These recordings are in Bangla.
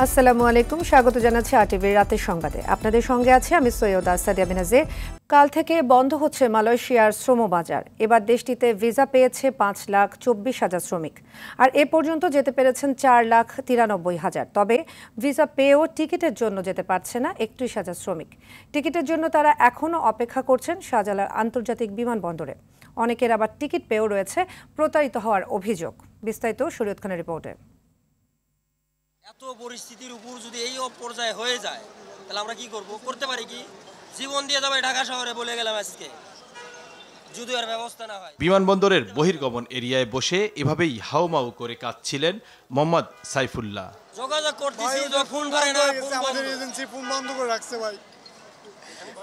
আসসালামু আলাইকুম, স্বাগত জানাচ্ছি আরটিভির রাতের সংবাদে। আপনাদের সঙ্গে আছে আমি সৈয়দা সাদিয়া বিনাজে। কাল থেকে বন্ধ হচ্ছে মালয়েশিয়ার শ্রম বাজার। এবার দেশটিতে ভিসা পেয়েছে 5,24,000 শ্রমিক, আর এ পর্যন্ত যেতে পেরেছেন 4,93,000। তবে ভিসা পেয়েও টিকিটের জন্য যেতে পারছে না 31,000 শ্রমিক। টিকিটের জন্য তারা এখনও অপেক্ষা করছেন শাহজালাল আন্তর্জাতিক বিমানবন্দরে। অনেকের আবার টিকিট পেয়েও রয়েছে প্রতারিত হওয়ার অভিযোগ। বিস্তারিত শরীয়ত খানের রিপোর্টে। এত পরিস্থিতির উপর যদি এই পর্যায়ে হয়ে যায় তাহলে আমরা কি করতে পারি কি? জীবন দিয়ে যাবে ঢাকা শহরে বলে গেলাম আজকে, যদি আর ব্যবস্থা না হয়। বিমানবন্দরের বহির্গমন এরিয়ায় বসে এভাবেই হাউমাউ করে কাঁদছিলেন মোহাম্মদ সাইফুল্লাহ। যোগাযোগ করতেছি, ফোন করে না, আমাদের এজেন্সি ফোন বন্ধ করে রাখছে ভাই,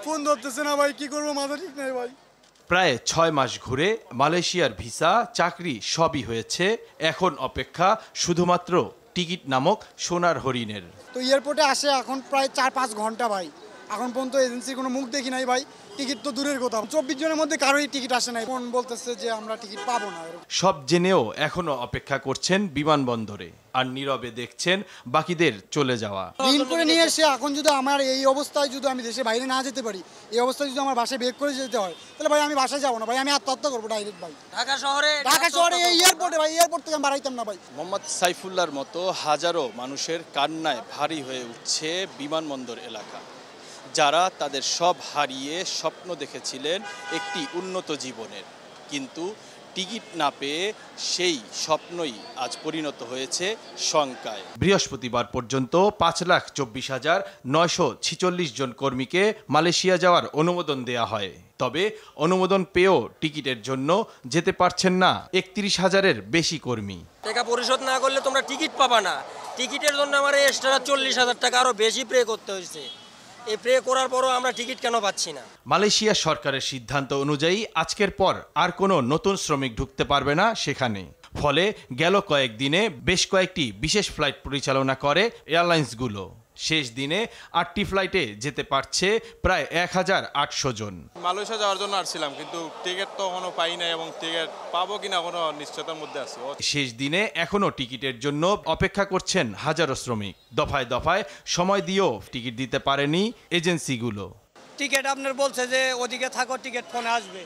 ফোন ধরতেছে না ভাই, কি করবো মাথা ঠিক নাই ভাই। প্রায় 6 মাস ঘুরে মালয়েশিয়ার ভিসা, চাকরি সবই হয়েছে, এখন অপেক্ষা শুধুমাত্র টিকিট নামক সোনার হরিণের। তো এয়ারপোর্টে আসে এখন প্রায় 4-5 ঘন্টা ভাই, এখন পর্যন্ত এজেন্সির কোনো মুখ দেখি নাই ভাই। টিকিট তো দূরের কথা, 24 জনের মধ্যে কারোই টিকিট আসে নাই। ফোন বলতেছে যে আমরা টিকিট পাবো না। সব জেনেও এখনো অপেক্ষা করছেন বিমানবন্দরে, আর নীরবে দেখছেন বাকিদের চলে যাওয়া। ঋণ করে নিয়ে এসে এখন যদি আমার এই অবস্থায় যদি আমি দেশের বাইরে না যেতে পারি, এই অবস্থায় যদি আমার বাসায় বের করে যেতে হয়, তাহলে ভাই আমি বাসায় যাবো না ভাই, আমি আত্মহত্যা করবো ডাইরেক্ট ভাই। ঢাকা শহরে এই এয়ারপোর্টে ভাই, এয়ারপোর্ট থেকে আমি বাড়াইতাম না ভাই। মোহাম্মদ সাইফুল্লাহর মতো হাজারো মানুষের কান্নায় ভারী হয়ে উঠছে বিমানবন্দর এলাকা, যারা তাদের সব হারিয়ে স্বপ্ন দেখেছিলেন একটি উন্নত জীবনের, কিন্তু টিকিট না পেয়ে সেই স্বপ্নই আজ পরিণত হয়েছে শঙ্কায়। বৃহস্পতিবার পর্যন্ত 5,24,946 জন কর্মীকে মালয়েশিয়া যাওয়ার অনুমোদন দেয়া হয়। তবে অনুমোদন পেয়েও টিকিটের জন্য যেতে পারছেন না 31,000-এর বেশি কর্মী। টাকা পরিশোধ না করলে তোমরা টিকিট পাবা না। টিকিটের জন্য আমার এক্সট্রা 40,000 টাকা আরো বেশি পে করতে হয়েছে। এই পে করার পরও আমরা টিকিট কেন পাচ্ছি না? মালয়েশিয়া সরকারের সিদ্ধান্ত অনুযায়ী আজকের পর আর কোনো নতুন শ্রমিক ঢুকতে পারবে না সেখানে। ফলে গেল কয়েকদিনে বেশ কয়েকটি বিশেষ ফ্লাইট পরিচালনা করে এয়ারলাইন্সগুলো। শেষ দিনে 8টি ফ্লাইটে যেতে পারছে প্রায় 1,800 জন। মালয়েশিয়া যাওয়ার জন্য আসছিলাম, কিন্তু টিকিট তো এখনো পাই নাই, এবং টিকিট পাবো কিনা কোনো নিশ্চয়তার মধ্যে আছি। শেষ দিনে এখনো টিকিটের জন্য অপেক্ষা করছেন হাজারো শ্রমিক। দফায় দফায় সময় দিয়েও টিকিট দিতে পারেনি এজেন্সিগুলো। টিকিট আপনার বলছে যে ওদিকে থাকো, টিকিট ফোনে আসবে।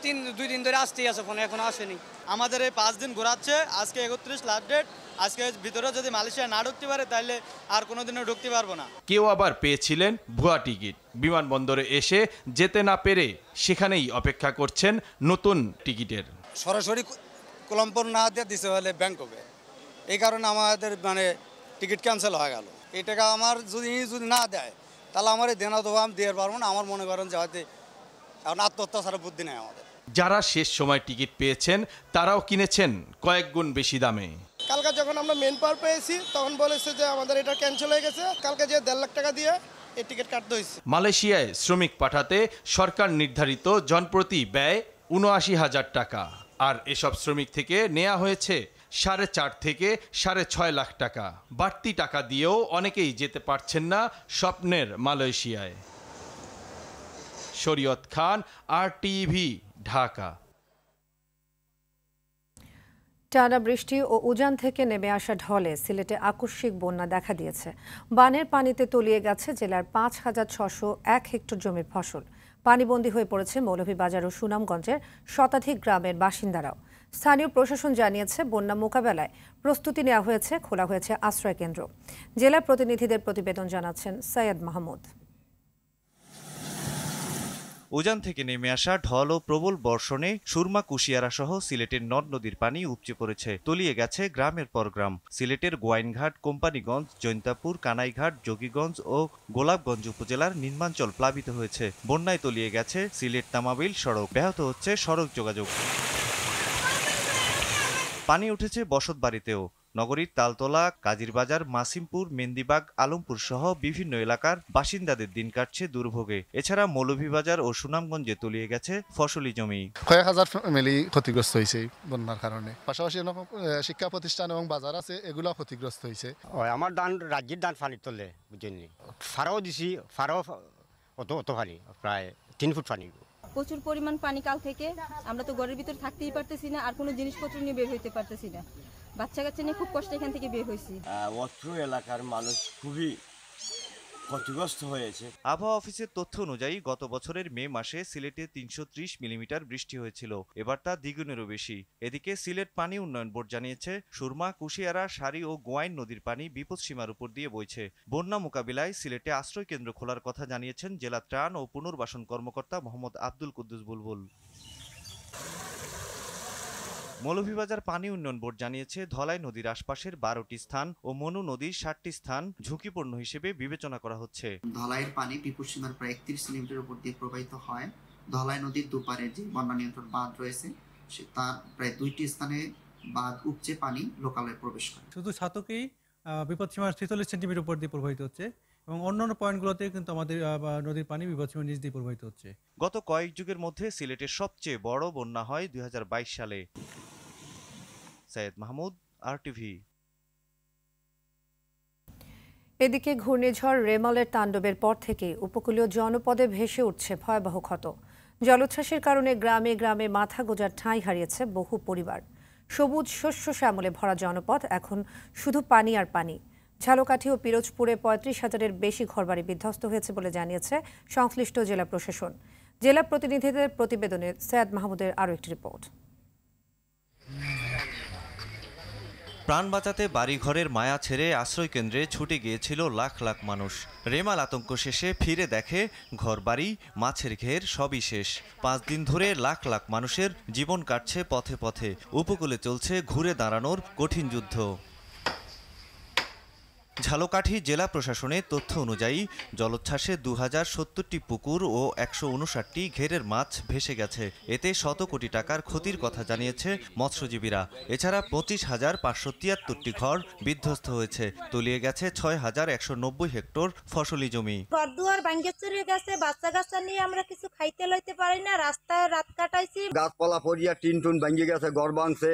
2 দিন ধরে আসতেই আছে, ফোনে এখনো আসেনি। আমাদের এই 5 দিন ঘোরাচ্ছে, আজকে 31 লাস্ট ডেট। আজকে ভিতরে যদি মালয়েশিয়া না ঢুকতে পারে তাহলে আর কোনোদিনও ঢুকতে পারবো না। কেউ আবার পেয়েছিলেন ভুয়া টিকিট, বিমানবন্দরে এসে যেতে না পেরে সেখানেই অপেক্ষা করছেন নতুন টিকিটের। সরাসরি কোলাম্পর না দিয়ে দিতে হলে ব্যাংককে, এই কারণে আমাদের টিকিট ক্যান্সেল হয়ে গেল। এই টাকা আমার যদি না দেয় তাহলে আমার এই দেনা তো আমি দিয়ে পারবো না। আমার মনে করেন যে হয়তো এখন আত্মহত্যা ছাড়া বুদ্ধি নেই আমাদের। যারা শেষ সময় টিকিট পেয়েছেন তারাও কিনেছেন কয়েক গুণ বেশি দামে। কালকে যখন আমরা মেন পাওয়ার পেয়েছি তখন বলেছে যে আমাদের এটা ক্যান্সেল হয়ে গেছে। কালকে যে 1.5 লাখ টাকা দিয়ে এই টিকিট কাটতে হয়েছে। মালয়েশিয়ায় শ্রমিক পাঠাতে সরকার নির্ধারিত জনপ্রতি ব্যয় 79,000 টাকা, আর এসব শ্রমিক থেকে নেওয়া হয়েছে 4.5 থেকে 6.5 লাখ টাকা। বাড়তি টাকা দিয়েও অনেকেই যেতে পারছেন না স্বপ্নের মালয়েশিয়ায়। শরীয়ত খান, আরটিভি, ঢাকা। টানা বৃষ্টি ও উজান থেকে নেমে আসা ঢলে সিলেটে আকস্মিক বন্যা দেখা দিয়েছে। বানের পানিতে তলিয়ে গেছে জেলার 5,601 হেক্টর জমির ফসল। পানিবন্দী হয়ে পড়েছে মৌলভীবাজার ও সুনামগঞ্জের শতাধিক গ্রামের বাসিন্দারাও। স্থানীয় প্রশাসন জানিয়েছে বন্যা মোকাবেলায় প্রস্তুতি নেওয়া হয়েছে, খোলা হয়েছে আশ্রয় কেন্দ্র। জেলা প্রতিনিধিদের প্রতিবেদন জানাচ্ছেন সৈয়দ মাহমুদ। উজান থেকে নেমে আসা ঢল ও প্রবল বর্ষণে সুরমা, কুশিয়ারা সহ সিলেটের নদ নদীর পানি উপচে পড়েছে, তলিয়ে গেছে গ্রামের পর গ্রাম। সিলেটের গোয়াইনঘাট, কোম্পানিগঞ্জ, জৈন্তাপুর, কানাইঘাট, যোগীগঞ্জ ও গোলাপগঞ্জ উপজেলার নিম্নাঞ্চল প্লাবিত হয়েছে। বন্যায় তলিয়ে গেছে সিলেট তামাবিল সড়ক, ব্যাহত হচ্ছে সড়ক যোগাযোগ। পানি উঠেছে বসত বাড়িতেও। নগরীর তালতলা, কাজিরবাজার, মাসিমপুর, মেন্দিবাগ, আলমপুর সহ বিভিন্ন এলাকার বাসিন্দাদের দিন কাটছে দুর্ভোগে। এছাড়া মৌলভীবাজার ও সুনামগঞ্জে তলিয়ে গেছে ফসলি জমি। কয়েক হাজার ফ্যামিলি ক্ষতিগ্রস্ত হয়েছে বন্যার কারণে। পাশাপাশি শিক্ষা প্রতিষ্ঠান এবং বাজার আছে, এগুলো ক্ষতিগ্রস্ত হয়েছে। আমার ধান রাজ্যের ধান পানি তোলে, বুঝছেন, ফারাও দিছি, ফারাও অত পানি, প্রায় 3 ফুট পানি। প্রচুর পরিমাণ পানি কাল থেকে, আমরা তো ঘরের ভিতরে থাকতেই পারতেছি না, আর কোনো জিনিসপত্র নিয়ে বের হইতে পারতেছি না। বাচ্চা কাচ্চা নিয়ে খুব কষ্ট এখান থেকে বের হয়েছি। অত্র এলাকার মানুষ খুবই ক্ষতিগ্রস্ত হয়েছে। আবহাওয়া অফিসের তথ্য অনুযায়ী গত বছরের মে মাসে সিলেটে ৩৩০ মিলিমিটার বৃষ্টি হয়েছিল, এবার তা দ্বিগুণেরও বেশি। এদিকে সিলেট পানি উন্নয়ন বোর্ড জানিয়েছে, সুরমা, কুশিয়ারা, সারি ও গোয়াইন নদীর পানি বিপদসীমার উপর দিয়ে বইছে। বন্যা মোকাবিলায় সিলেটে আশ্রয় কেন্দ্র খোলার কথা জানিয়েছেন জেলা ত্রাণ ও পুনর্বাসন কর্মকর্তা মোহাম্মদ আব্দুল কুদ্দুস বুলবুল। মৌলভীবাজার পানি উন্নয়ন বোর্ড জানিয়েছে, ধলাই নদীর আশপাশের 12টি স্থান ও মনু নদীর 7টি স্থান ঝুঁকিপূর্ণ হিসেবে বিবেচনা করা হচ্ছে। ধলাইয়ের পানি বিপদসীমার প্রায় 31 কিলোমিটার উপর দিয়ে প্রবাহিত হয়। ধলাই নদীর দুপারে যে বন্যা নিয়ন্ত্রণ বাঁধ রয়েছে, তার প্রায় 2টি স্থানে বাঁধ উপচে পানি লোকালয়ে প্রবেশ করে। শুধু ছাতকেই বিপদসীমার 46 সেন্টিমিটার উপর দিয়ে প্রবাহিত হচ্ছে এবং অন্যান্য পয়েন্টগুলোতে কিন্তু আমাদের নদীর পানি বিপদসীমার নিচ দিয়ে প্রবাহিত হচ্ছে। গত কয়েক যুগের মধ্যে সিলেটের সবচেয়ে বড় বন্যা হয় 2022 সালে। সৈয়দ মাহমুদ, RTV। এদিকে ঘূর্ণিঝড় রেমালের তাণ্ডবের পর থেকে উপকূলীয় জনপদে ভেসে উঠছে ভয়াবহ ক্ষত। জলোচ্ছ্বাসের কারণে গ্রামে গ্রামে মাথা গোঁজার ঠাঁই হারিয়েছে বহু পরিবার। সবুজ শস্য শ্যামলে ভরা জনপদ এখন শুধু পানি আর পানি। ঝালকাঠি ও পিরোজপুরে 35,000-এর বেশি ঘরবাড়ি বিধ্বস্ত হয়েছে বলে জানিয়েছে সংশ্লিষ্ট জেলা প্রশাসন। জেলা প্রতিনিধিদের প্রতিবেদনে সৈয়দ মাহমুদের আরও একটি রিপোর্ট। প্রাণ বাঁচাতে বাড়িঘরের মায়া ছেড়ে আশ্রয়কেন্দ্রে ছুটে গিয়েছিল লাখ লাখ মানুষ। রেমাল আতঙ্ক শেষে ফিরে দেখে ঘরবাড়ি, মাছের ঘের সবই শেষ। 5 দিন ধরে লাখ লাখ মানুষের জীবন কাটছে পথে পথে। উপকূলে চলছে ঘুরে দাঁড়ানোর কঠিন যুদ্ধ। ঝালকাঠি জেলা প্রশাসনের তথ্য অনুযায়ী জলোচ্ছ্বাসে 2070টি পুকুর ও 159টি ঘেরের মাছ ভেসে গেছে। এতে শত কোটি টাকার ক্ষতির কথা জানিয়েছে মৎস্যজীবীরা। এছাড়া 25,573টি ঘর বিধ্বস্ত হয়েছে। তলিয়ে গেছে 6,190 হেক্টর ফসলি জমি। ঘরদুয়ার ভাঙে চুরে গেছে, বাচ্চা কাচ্চা নিয়ে আমরা কিছু খাইতে লইতে পারি না, রাস্তায় রাত কাটাইছি। গাছপালা পড়িয়া টিন টুন ভাঙে গেছে, ঘর ভাঙছে,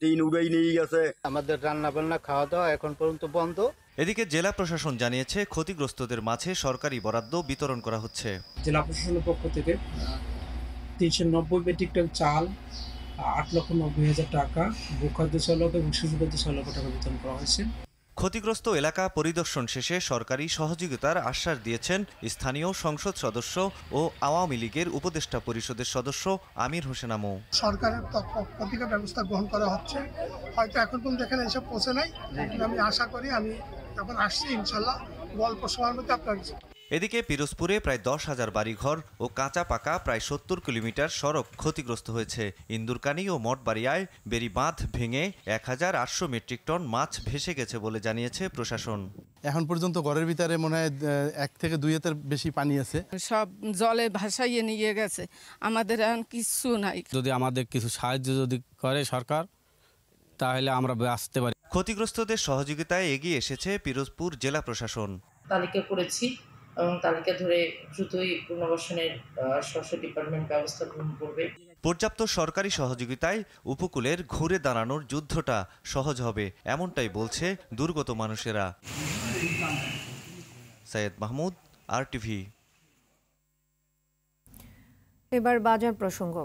টিন উড়েই নিয়ে গেছে। আমাদের রান্না বান্না খাওয়া দাওয়া এখন পর্যন্ত বন্ধ। এদিকে জেলা প্রশাসন জানিয়েছে, ক্ষতিগ্রস্তদের মাঝে সরকারি বরাদ্দ বিতরণ করা হচ্ছে। জেলা প্রশাসনের পক্ষ থেকে 390 মেট্রিক টন চাল, 8,90,000 টাকা, ভূখাদ্য চালক এবং শিশুখাদ্য চালক টাকা বিতরণ করা হয়েছে। ক্ষতিগ্রস্ত এলাকা পরিদর্শন শেষে সরকারি সহযোগিতার আশ্বাস দিয়েছেন স্থানীয় সংসদ সদস্য ও আওয়ামী লীগের উপদেষ্টা পরিষদের সদস্য আমির হোসেন আমু। সরকারের প্রতিকার ব্যবস্থা গ্রহণ করা হচ্ছে। হয়তো এখন পর্যন্ত এখানে এসব পৌঁছে নাই, আমি আশা করি আমি যখন আসছি ইনশাল্লাহ অল্প সময়ের মধ্যে আপনার। এদিকে পিরোজপুরে প্রায় 10,000 বাড়িঘর ও কাঁচা পাকা প্রায় 70 কিলোমিটার সড়ক ক্ষতিগ্রস্ত হয়েছে। ইন্দুরকানি ও মঠবাড়িয়ায় বেড়ি বাঁধ ভেঙে 1,800 মেট্রিক টন মাছ ভেসে গেছে বলে জানিয়েছে প্রশাসন। এখন পর্যন্ত ঘরের ভিতরে মনে হয় 1 থেকে 2 হাতের বেশি পানি আছে। সব জলে ভাসাইয়ে নিয়ে গেছে, আমাদের এখন কিছু নাই। যদি আমাদের কিছু সাহায্য যদি করে সরকার, তাহলে আমরা বাঁচতে পারি। ক্ষতিগ্রস্তদের সহযোগিতায় এগিয়ে এসেছে পিরোজপুর জেলা প্রশাসন। তালিকা করেছি এবং তালিকা ধরে দ্রুতই পুনর্বাসনের স্বশাসন ডিপার্টমেন্ট ব্যবস্থা গ্রহণ করবে। পর্যাপ্ত সরকারি সহযোগিতায় উপকূলের ঘুরে দাঁড়ানোর যুদ্ধটা সহজ হবে, এমনটাই বলছে দুর্গত মানুষেরা। সৈয়দ মাহমুদ, RTV। এবার বাজার প্রসঙ্গ।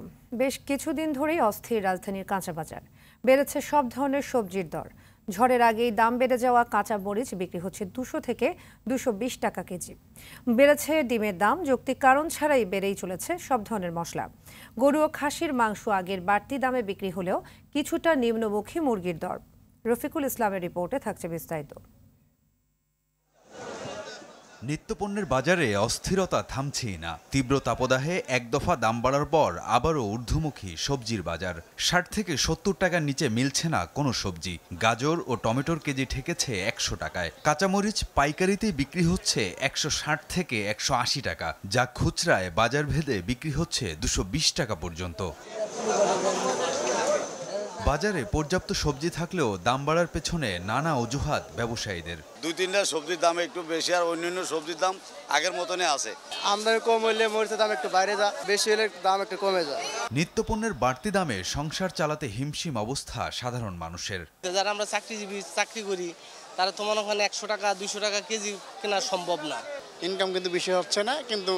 বেশ কিছুদিন ধরেই অস্থির রাজধানীর কাঁচা বাজার। বেড়েছে সব ধরনের সবজির দর। ঝড়ের আগেই দাম বেড়ে যাওয়া কাঁচা মরিচ বিক্রি হচ্ছে 200 থেকে 220 টাকা কেজি। বেড়েছে ডিমের দাম, যৌক্তিক কারণ ছাড়াই বেড়েই চলেছে সব ধরনের মশলা। গরু ও খাসির মাংস আগের বাড়তি দামে বিক্রি হলেও কিছুটা নিম্নমুখী মুরগির দর। রফিকুল ইসলামের রিপোর্টে থাকছে বিস্তারিত। নিত্যপণ্যের বাজারে অস্থিরতা থামছেই না। তীব্র তাপদাহে এক দফা দাম বাড়ার পর আবারও ঊর্ধ্বমুখী সবজির বাজার। 60 থেকে 70 টাকার নিচে মিলছে না কোনো সবজি। গাজর ও টমেটোর কেজি ঠেকেছে 100 টাকায়। কাঁচামরিচ পাইকারিতেই বিক্রি হচ্ছে 160 থেকে 180 টাকা, যা খুচরায় বাজার ভেদে বিক্রি হচ্ছে 220 টাকা পর্যন্ত। বাজারে পর্যাপ্ত সবজি থাকলেও দাম বাড়ার পেছনে নানা অজুহাত ব্যবসায়ীদের। 2-3টা সবজির দাম একটু বেশি, আর অন্যান্য সবজির দাম আগের মতনই আছে। আমদানি কম হইলে মরিচের দাম একটু বাইরে যায়, বেশি হলে দাম একটু কমে যায়। নিত্যপণ্যের বাড়তি দামে সংসার চালাতে হিমশিম অবস্থা সাধারণ মানুষের। যারা আমরা চাকরি করি, তারা তো মনে হয় 100 টাকা 200 টাকা কেজি কেনা সম্ভব না। ইনকাম কিন্তু বেশি হচ্ছে না, কিন্তু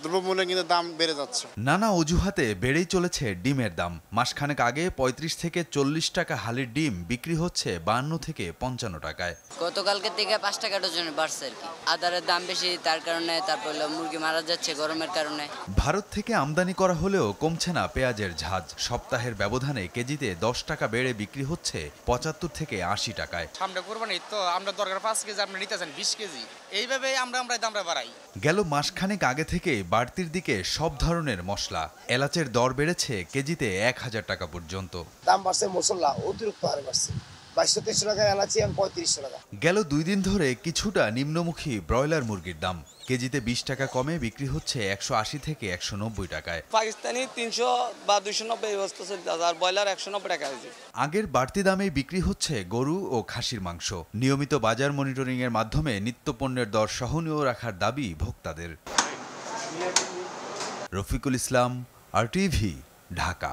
দ্রব্যমূল্য কিন্তু দাম বেড়ে যাচ্ছে। নানা অজুহাতে বেড়েই চলেছে ডিমের দাম। মাসখানেক আগে ৩৫ থেকে ৪০ টাকা হালির ডিম বিক্রি হচ্ছে ৫২ থেকে ৫৫ টাকায়। গতকালকে থেকে ৫ টাকা ডজনে বাড়ছে আর কি। আদারের দাম বেশি, তার কারণে তারপর মুরগি মারা যাচ্ছে গরমের কারণে। ভারত থেকে আমদানি করা হলেও কমছে না পেঁয়াজের ঝাঁজ। সপ্তাহের ব্যবধানে কেজিতে ১০ টাকা বেড়ে বিক্রি হচ্ছে ৭৫ থেকে ৮০ টাকায়। সামনে কোরবানি তো আমরা দরকার ৫ কেজি, আপনি নিতেছেন ২০ কেজি, এইভাবে আমরা দামটা বাড়াই। গেল মাসখানেক আগে থেকে বাড়তির দিকে সব ধরনের মশলা। এলাচের দর বেড়েছে কেজিতে ১,০০০ টাকা পর্যন্ত। দাম বাড়ছে মশলা অতিরিক্ত হারে বাড়ছে, ২২০০-২৩০০ টাকা এলাচি আর ৩৫০০ টাকা। গেল ২ দিন ধরে কিছুটা নিম্নমুখী ব্রয়লার মুরগির দাম কেজিতে ২০ টাকা কমে বিক্রি হচ্ছে ১৮০ থেকে ১৯০ টাকায়। পাকিস্তানি ৩০০ বা ২৯০ এই অবস্থা চলছে, আর ব্রয়লার ১৯০ টাকা কেজি। আগের বাড়তি দামে বিক্রি হচ্ছে গরু ও খাসির মাংস। নিয়মিত বাজার মনিটরিং এর মাধ্যমে নিত্যপণ্যের দর সহনীয় রাখার দাবি ভোক্তাদের। রফিকুল ইসলাম, RTV, ঢাকা।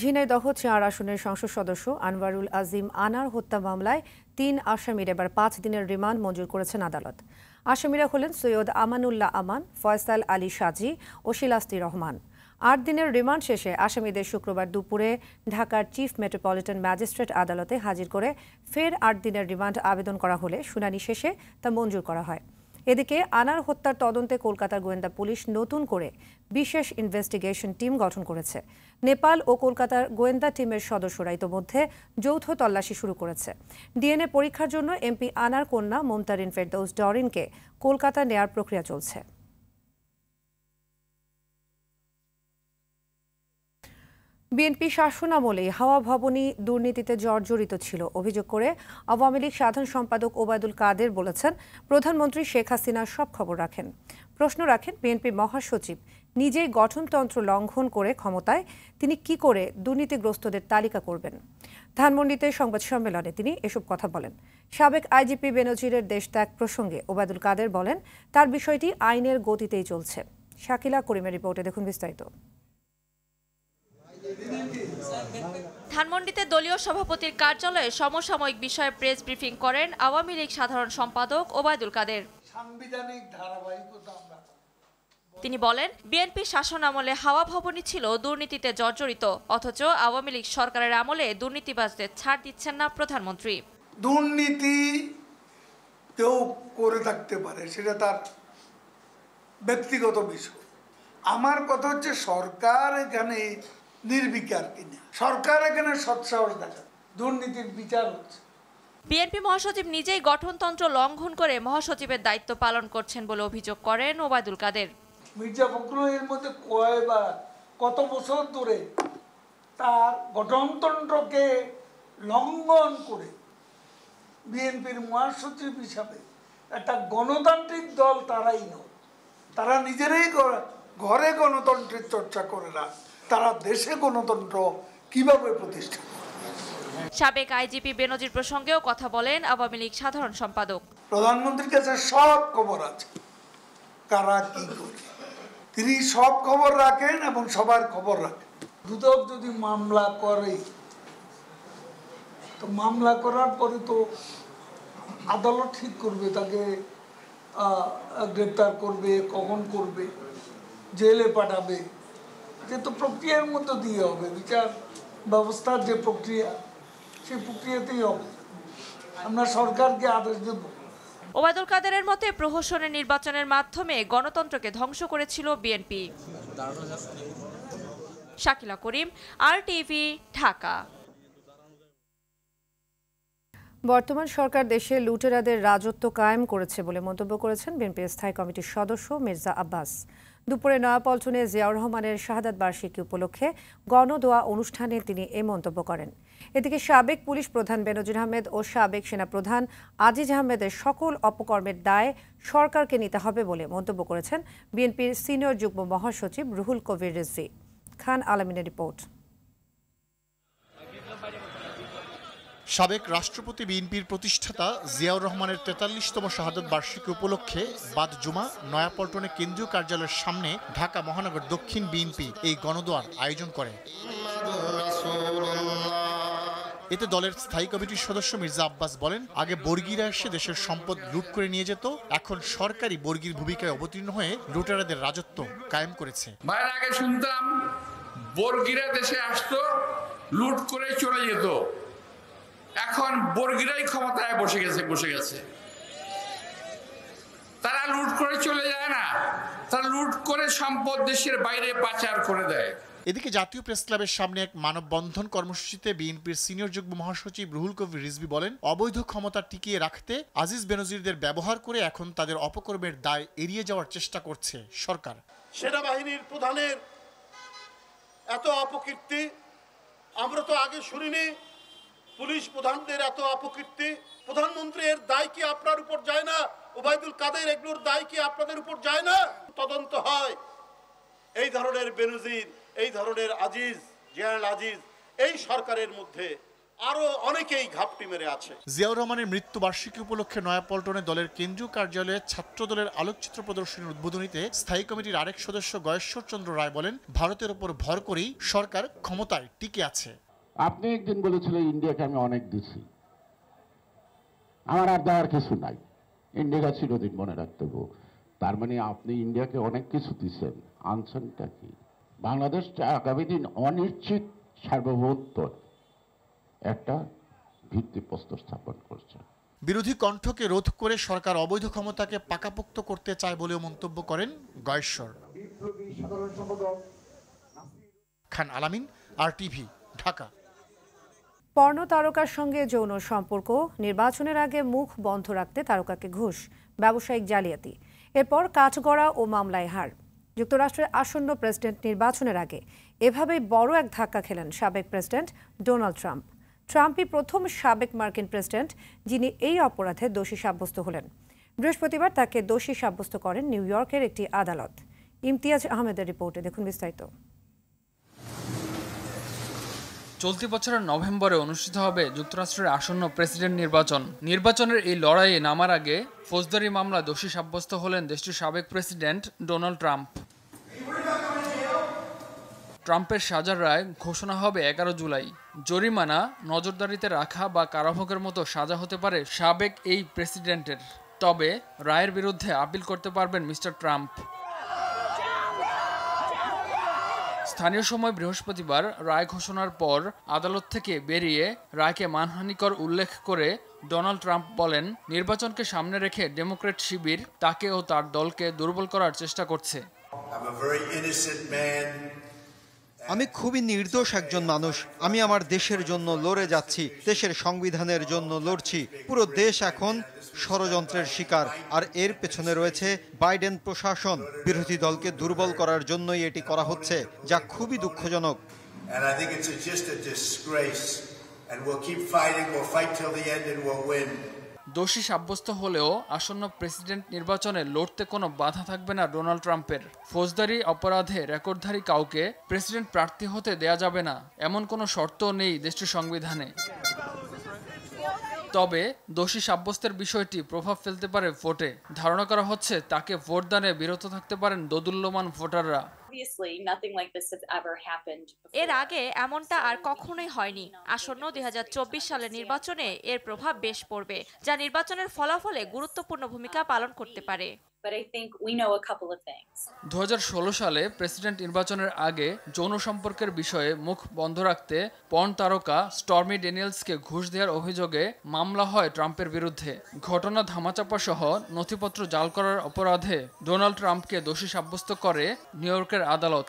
ঝিনাইদহ ৪ আসনের সংসদ সদস্য আনোয়ারুল আজিম আনার হত্যা মামলায় ৩ আসামির এবার ৫ দিনের রিমান্ড মঞ্জুর করেছেন আদালত। আসামিরা হলেন সৈয়দ আমানুল্লাহ আমান, ফয়সাল আলী সাজি ও শিলাস্তি রহমান। ৮ দিনের রিমান্ড শেষে আসামিদের শুক্রবার দুপুরে ঢাকার চিফ মেট্রোপলিটন ম্যাজিস্ট্রেট আদালতে হাজির করে ফের ৮ দিনের রিমান্ড আবেদন করা হলে শুনানি শেষে তা মঞ্জুর করা হয়। এদিকে আনার হত্যার তদন্তে কলকাতার গোয়েন্দা পুলিশ নতুন করে বিশেষ ইনভেস্টিগেশন টিম গঠন করেছে। নেপাল ও কলকাতার গোয়েন্দা টিমের সদস্যরা ইতোমধ্যে যৌথ তল্লাশি শুরু করেছে। ডিএনএ পরীক্ষার জন্য এমপি আনার কন্যা মুমতারিন ফেরদৌস ডরিনকে কলকাতা নেয়ার প্রক্রিয়া চলছে। বিএনপি শাসনামলে হাওয়া ভবনী দুর্নীতিতে জর্জরিত ছিল অভিযোগ করে আওয়ামী লীগ সাধারণ সম্পাদক ওবায়দুল কাদের বলেছেন, প্রধানমন্ত্রী শেখ হাসিনা সব খবর রাখেন। প্রশ্ন রাখেন বিএনপি মহাসচিব নিজেই গঠনতন্ত্র লঙ্ঘন করে ক্ষমতায়, তিনি কি করে দুর্নীতিগ্রস্তদের তালিকা করবেন? ধানমন্ডিতে সংবাদ সম্মেলনে তিনি এসব কথা বলেন। সাবেক আইজিপি বেনজিরের দেশত্যাগ প্রসঙ্গে ওবায়দুল কাদের বলেন, তার বিষয়টি আইনের গতিতেই চলছে। শাকিলা করিমের রিপোর্টে দেখুন বিস্তারিত। ধানমন্ডিতে দলীয় সভাপতির কার্যালয়ে সমসাময়িক বিষয়ে প্রেস ব্রিফিং করেন আওয়ামী লীগ সাধারণ সম্পাদক ওবায়দুল কাদের। তিনি বলেন, বিএনপি শাসন আমলে হাওয়া ভবনী ছিল দুর্নীতিতে জর্জরিত, অথচ আওয়ামী লীগ সরকারের আমলে দুর্নীতিবাজদের ছাড় দিচ্ছেন না প্রধানমন্ত্রী। দুর্নীতি কেউ করে থাকতে পারে, সেটা তার ব্যক্তিগত বিষয়। আমার কথা হচ্ছে সরকার এখানে নির্বিকার কিনা, সরকার এখানে সৎসাহস দেখায়, দুর্নীতির বিচার হচ্ছে। বিএনপি মহাসচিব নিজেই গঠনতন্ত্র লঙ্ঘন করে মহাসচিবের দায়িত্ব পালন করছেন বলে অভিযোগ করেন ওবায়দুল কাদের। মির্জা ফখরুল এর মধ্যে কয়বার কত বছর ধরে তার গঠনতন্ত্রকে লঙ্ঘন করে বিএনপির মহাসচিব হিসাবে একটা গণতান্ত্রিক দল তারাই নয়, তারা নিজেরাই ঘরে গণতন্ত্রের চর্চা করে না, তারা দেশে গণতন্ত্র কিভাবে প্রতিষ্ঠা করে। সাবেক আইজিপি বেনজির প্রসঙ্গেও কথা বলেন আওয়ামী লীগ সাধারণ সম্পাদক। প্রধানমন্ত্রীর কাছে সব খবর আছে, কারা কি করে, তিনি সব খবর রাখেন এবং সবার খবর রাখেন। দুদক যদি মামলা করে, তো মামলা করার পরে তো আদালত ঠিক করবে তাকে গ্রেপ্তার করবে, কখন করবে, জেলে পাঠাবে, যেহেতু প্রক্রিয়ার মধ্যে দিয়ে হবে, বিচার ব্যবস্থার যে প্রক্রিয়া সেই প্রক্রিয়াতেই হবে। আমরা সরকারকে আদেশ দেব। ওবায়দুল কাদেরের মতে প্রহসনের নির্বাচনের মাধ্যমে গণতন্ত্রকে ধ্বংস করেছিল বিএনপি। শাকিলা করিম, RTV, ঢাকা। বর্তমান সরকার দেশে লুটেরাদের রাজত্ব কায়েম করেছে বলে মন্তব্য করেছেন বিএনপির স্থায়ী কমিটির সদস্য মির্জা আব্বাস। দুপুরে নয়াপল্টনে জিয়াউর রহমানের শাহাদাত বার্ষিকী উপলক্ষে গণদোয়া অনুষ্ঠানে তিনি এই মন্তব্য করেন। এদিকে সাবেক পুলিশ প্রধান বেনজির আহমেদ ও সাবেক সেনাপ্রধান আজিজ আহমেদের সকল অপকর্মের দায় সরকারকে নিতে হবে বলে মন্তব্য করেছেন বিএনপির সিনিয়র যুগ্ম মহাসচিব রুহুল কবির রিজভী। খান আলমিনের রিপোর্ট। সাবেক রাষ্ট্রপতি বিএনপির প্রতিষ্ঠাতা জিয়াউর রহমানের ৪৩তম শাহাদত বার্ষিকী উপলক্ষে বাদ জুমা নয়াপল্টনে কেন্দ্রীয় কার্যালয়ের সামনে ঢাকা মহানগর দক্ষিণ বিএনপি এই গণদোয়ার আয়োজন করে। এতে দলের স্থায়ী কমিটির সদস্য মির্জা আব্বাস বলেন, আগে বর্গীরা এসে দেশের সম্পদ লুট করে নিয়ে যেত, এখন সরকারি বর্গীর ভূমিকায় অবতীর্ণ হয়ে লুটেরাদের রাজত্ব কায়েম করেছে। বাইরে আগে শুনতাম বর্গীরা দেশে আসতো, লুট করে চলে যেত, এখন বর্গীরাই ক্ষমতায় বসে গেছে। তারা লুট করে চলে যায় না, তারা লুট করে সম্পদ দেশের বাইরে পাচার করে দেয়। এদিকে জাতীয় প্রেস ক্লাবের সামনে এক মানববন্ধন কর্মসূচিতে বিএনপির সিনিয়র যুগ্ম মহাসচিব রুহুল কবির রিজভী বলেন, অবৈধ ক্ষমতা টিকিয়ে রাখতে আজিজ বেনজিরদের ব্যবহার করে এখন তাদের অপকর্মের দায় এড়িয়ে যাওয়ার চেষ্টা করছে সরকার। সেনাবাহিনীর প্রধানের এত অপকীর্তি আমরা তো আগে শুনিনি, পুলিশ প্রধানদের এত অপকীর্তি। প্রধানমন্ত্রীর দায় কি আপনার উপর যায় না? ওবায়দুল কাদের এগুলোর দায় কি আপনাদের উপর যায় না? তদন্ত হয়। এই ধরনের বেনজির, এই ধরনের আজিজ, জেনারেল আজিজ এই সরকারের মধ্যে আরো অনেকেই ঘাপটি মেরে আছে। জিয়াউর রহমানের মৃত্যুবার্ষিকী উপলক্ষে নয়াপল্টনে দলের কেন্দ্রীয় কার্যালয়ে ছাত্র দলের আলোকচিত্র প্রদর্শনীর উদ্বোধনীতে স্থায়ী কমিটির আরেক সদস্য গয়েশ্বর চন্দ্র রায় বলেন, ভারতের উপর ভর করেই সরকার ক্ষমতায় টিকে আছে। আপনি একদিন বলেছিলেন ইন্ডিয়াকে আমি অনেক দিছি, আমার আর দেওয়ার কিছু নাই, ইন্ডিয়াকে চিরদিন মনে রাখতে হবে। তার মানে আপনি ইন্ডিয়াকে অনেক কিছু দিচ্ছেন, আনছেনটা কি? বাংলাদেশ আগামী দিন অনিশ্চিত সার্বভৌমত্ব একটা ভিত্তিপ্রস্তর স্থাপন করছে। বিরোধী কণ্ঠকে রোধ করে সরকার অবৈধ ক্ষমতাকে পাকাপোক্ত করতে চায় বলেও মন্তব্য করেন গয়েশ্বর। খান আলামিন, RTV, ঢাকা। পর্ণ তারকার সঙ্গে যৌন সম্পর্ক, নির্বাচনের আগে মুখ বন্ধ রাখতে তারকাকে ঘুষ, ব্যবসায়িক জালিয়াতি, এরপর কাঠগড়া ও মামলায় হার। যুক্তরাষ্ট্রের আসন্ন প্রেসিডেন্ট নির্বাচনের আগে এভাবেই বড় এক ধাক্কা খেলেন সাবেক প্রেসিডেন্ট ডোনাল্ড ট্রাম্প। ট্রাম্পই প্রথম সাবেক মার্কিন প্রেসিডেন্ট যিনি এই অপরাধে দোষী সাব্যস্ত হলেন। বৃহস্পতিবার তাকে দোষী সাব্যস্ত করেন নিউ ইয়র্কের একটি আদালত। ইমতিয়াজ আহমেদের রিপোর্টে দেখুন বিস্তারিত। চলতি বছরের নভেম্বরে অনুষ্ঠিত হবে যুক্তরাষ্ট্রের আসন্ন প্রেসিডেন্ট নির্বাচনের এই লড়াইয়ে নামার আগে ফৌজদারি মামলায় দোষী সাব্যস্ত হলেন দেশটির সাবেক প্রেসিডেন্ট ডোনাল্ড ট্রাম্প। ট্রাম্পের সাজার রায় ঘোষণা হবে 11 জুলাই। জরিমানা, নজরদারিতে রাখা বা কারাভোগের মতো সাজা হতে পারে সাবেক এই প্রেসিডেন্টের। তবে রায়ের বিরুদ্ধে আপিল করতে পারবেন মিস্টার ট্রাম্প। স্থানীয় সময় বৃহস্পতিবার রায় ঘোষণার পর আদালত থেকে বেরিয়ে রায়কে মানহানিকর উল্লেখ করে ডোনাল্ড ট্রাম্প বলেন, নির্বাচনকে সামনে রেখে ডেমোক্র্যাট শিবির তাকে ও তার দলকে দুর্বল করার চেষ্টা করছে। আমি খুবই নির্দোষ একজন মানুষ। আমি আমার দেশের জন্য লড়ে যাচ্ছি, দেশের সংবিধানের জন্য লড়ছি। পুরো দেশ এখন ষড়যন্ত্রের শিকার, আর এর পেছনে রয়েছে বাইডেন প্রশাসন। বিরোধী দলকে দুর্বল করার জন্যই এটি করা হচ্ছে, যা খুবই দুঃখজনক। দোষী সাব্যস্ত হলেও আসন্ন প্রেসিডেন্ট নির্বাচনে লড়তে কোনো বাধা থাকবে না ডোনাল্ড ট্রাম্পের। ফৌজদারি অপরাধে রেকর্ডধারী কাউকে প্রেসিডেন্ট প্রার্থী হতে দেয়া যাবে না, এমন কোনো শর্তও নেই দেশটির সংবিধানে। তবে দোষী সাব্যস্তের বিষয়টি প্রভাব ফেলতে পারে ভোটে। ধারণা করা হচ্ছে তাকে ভোটদানে বিরত থাকতে পারেন দোদুল্যমান ভোটাররা। এর আগে এমনটা আর কখনোই হয়নি। আসন্ন 2024 সালের নির্বাচনে এর প্রভাব বেশ পড়বে, যা নির্বাচনের ফলাফলে গুরুত্বপূর্ণ ভূমিকা পালন করতে পারে। 2016 সালে প্রেসিডেন্ট নির্বাচনের আগে যৌন সম্পর্কের বিষয়ে মুখ বন্ধ রাখতে পর্ন তারকা স্টর্মি ড্যানিয়েলসকে ঘুষ দেওয়ার অভিযোগে মামলা হয় ট্রাম্পের বিরুদ্ধে। ঘটনা ধামাচাপা সহ নথিপত্র জাল করার অপরাধে ডোনাল্ড ট্রাম্পকে দোষী সাব্যস্ত করে নিউ ইয়র্কের আদালত।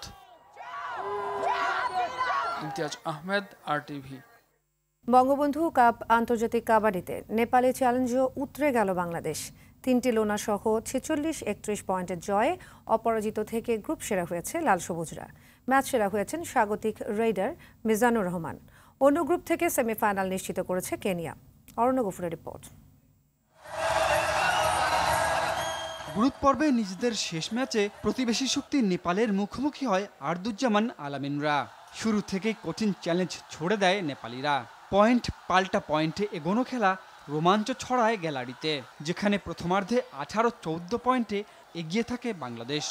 ইমতিয়াজ আহমেদ, RTV। বঙ্গবন্ধু কাপ আন্তর্জাতিক কাবাডিতে নেপালে চ্যালেঞ্জও উতরে গেল বাংলাদেশ। 3টি লোনা সহ 46-31 পয়েন্টের জয়ে অপরাজিত থেকে গ্রুপ সেরা হয়েছে লাল সবুজরা। ম্যাচ সেরা হয়েছেন স্বাগতিক রেইডার মিজানুর রহমান। অন্য গ্রুপ থেকে সেমিফাইনাল নিশ্চিত করেছে কেনিয়া। অরণ্য গফুরের রিপোর্ট। গ্রুপ পর্বে নিজেদের শেষ ম্যাচে প্রতিবেশী শক্তি নেপালের মুখোমুখি হয় আরদুজ্জামান আলামিনরা। শুরু থেকেই কঠিন চ্যালেঞ্জ ছড়ে দেয় নেপালিরা। পয়েন্ট পাল্টা পয়েন্টে এগোনো খেলা রোমাঞ্চ ছড়ায় গ্যালারিতে, যেখানে প্রথমার্ধে 18-14 পয়েন্টে এগিয়ে থাকে বাংলাদেশ।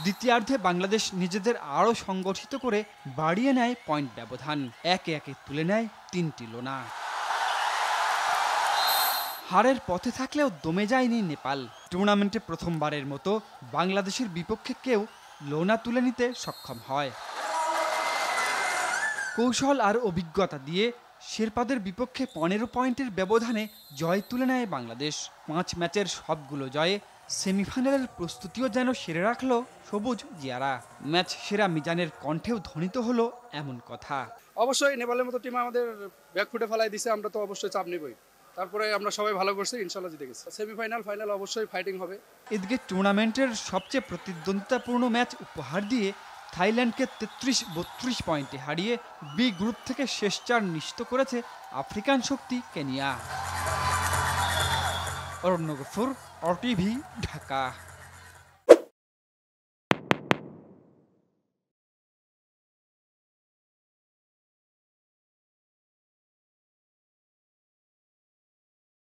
দ্বিতীয়ার্ধে বাংলাদেশ নিজেদের আরও সংগঠিত করে বাড়িয়ে নেয় পয়েন্ট ব্যবধান, একে একে তুলে নেয় 3টি লোনা। হারের পথে থাকলেও দমে যায়নি নেপাল। টুর্নামেন্টে প্রথমবারের মতো বাংলাদেশের বিপক্ষে কেউ লোনা তুলে নিতে সক্ষম হয়। কৌশল আর অভিজ্ঞতা দিয়ে শেরপাদের বিপক্ষে 15 পয়েন্টের ব্যবধানে জয় তুলে নেয় বাংলাদেশ। 5 ম্যাচের সবগুলো জয়ে সেমিফাইনালের প্রস্তুতিও যেন সেরে রাখল সবুজ জিয়ারা। ম্যাচ সেরা মিজানের কণ্ঠেও ধ্বনিত হলো এমন কথা। অবশ্যই নেপালের মতো টিম আমাদের ব্যাকফুটে ফেলাই দিছে, আমরা তো অবশ্যই চাপ নেবই। তারপরে আমরা সবাই ভালো করছি, ইনশাল্লাহ জিতে গেছি। সেমিফাইনাল ফাইনাল অবশ্যই ফাইটিং হবে। এদিকে টুর্নামেন্টের সবচেয়ে প্রতিদ্বন্দ্বিতাপূর্ণ ম্যাচ উপহার দিয়ে থাইল্যান্ডকে 33-32 পয়েন্টে হারিয়ে বি গ্রুপ থেকে শেষ 4 নিশ্চিত করেছে আফ্রিকান শক্তি কেনিয়া। অরণ্য গফুর, RTV, ঢাকা।